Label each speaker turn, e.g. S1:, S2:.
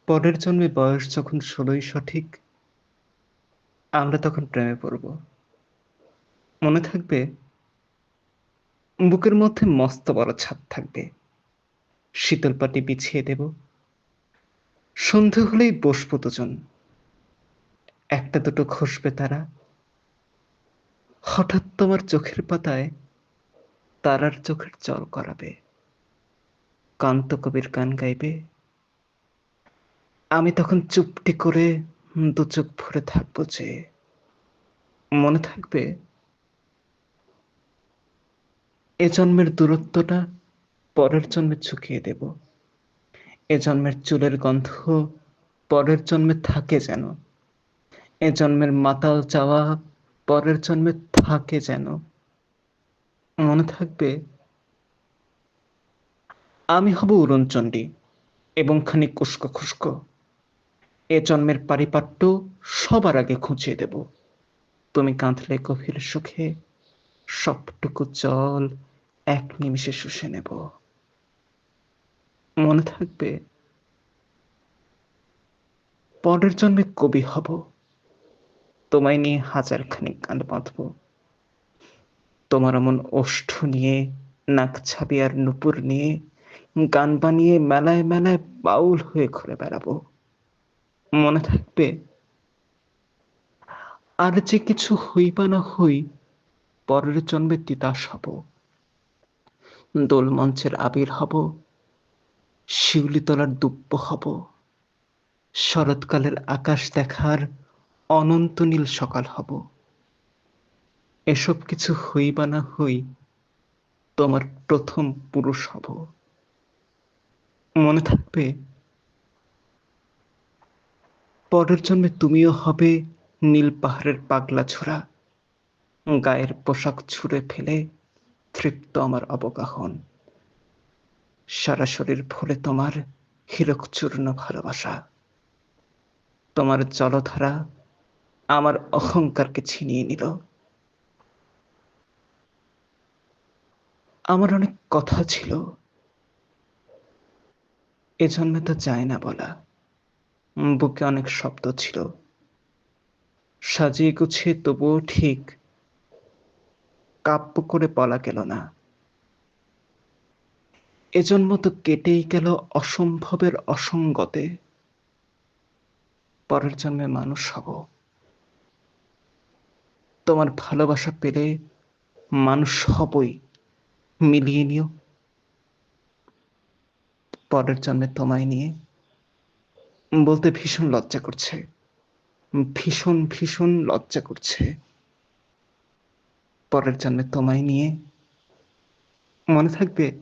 S1: পরের জন্মে বয়স যখন ১৬ই সঠিক, আমরা তখন প্রেমে পড়ব। মনে থাকবে, বুকের মধ্যে মস্ত বড় ছাদ থাকবে। শীতল পাটি বিছিয়ে দেব। সন্ধে হলেই বসবো দুজন। একটা দুটো খসবে তারা। হঠাৎ তোমার চোখের পাতায় তারার চোখের জল করাবে। কান্ত কবির গান গাইবে। আমি তখন চুপটি করে দু চোখ ভরে থাকবো যে। মনে থাকবে, এ জন্মের দূরত্বটা পরের জন্মে চুকিয়ে দেব। এ জন্মের চুলের গন্ধ পরের জন্মে থাকে যেন। এ জন্মের মাতাল চাওয়া পরের জন্মে থাকে যেন। মনে থাকবে, আমি হব উড়নচণ্ডী এবং খানিক উস্কো খুস্কো। এ জন্মের পারিপাট্য সবার আগে খুঁচিয়ে দেব। তুমি কাঁদলে গভীর সুখে সবটুকু জল এক নিমিষে শুষে নেব। মনে থাকবে, পরের জন্মে কবি হব। তোমায় নিয়ে হাজারখানি গান বাঁধব। তোমার এমন ওষ্ঠ নিয়ে, নাক ছাবি আর নুপুর নিয়ে গান বানিয়ে মেলায় মেলায় বাউল হয়ে ঘুরে বেড়াবো। মনে থাকবে, আর যে কিছু হই বা না হই, পরের জন্মে তিতাস হব। দোল মঞ্চের আবির হব। শিউলিতলার দুব্য হব। শরৎকালের আকাশ দেখার অনন্ত নীল সকাল হব। এসব কিছু হই বা না হই, তোমার প্রথম পুরুষ হব। মনে থাকবে, পরের জন্মে তুমিও হবে নীল পাহাড়ের পাগলা ছোড়া। গায়ের পোশাক ছুঁড়ে ফেলে তৃপ্ত আমার অবগাহন। সারা শরীর ভরে তোমার হীরক চূর্ণ ভালোবাসা। তোমার জলধারা আমার অহংকারকে ছিনিয়ে নিল। আমার অনেক কথা ছিল, এ জন্মে তো যায় না বলা। বুকে অনেক শব্দ ছিল, সাজিয়ে গুছিয়ে তবুও ঠিক কাব্য করে বলা গেল না। এ জন্ম তো কেটেই গেল অসম্ভবের অসঙ্গতে। পরের জন্মে মানুষ হব। তোমার ভালোবাসা পেলে মানুষ হবই। মিলিয়ে নিও। পরের জন্মে তোমায় নিয়ে বলতে ভীষণ লজ্জা করছে। ভীষণ ভীষণ লজ্জা করছে। পরের জন্মে তোমায় নিয়ে। মনে থাকবে,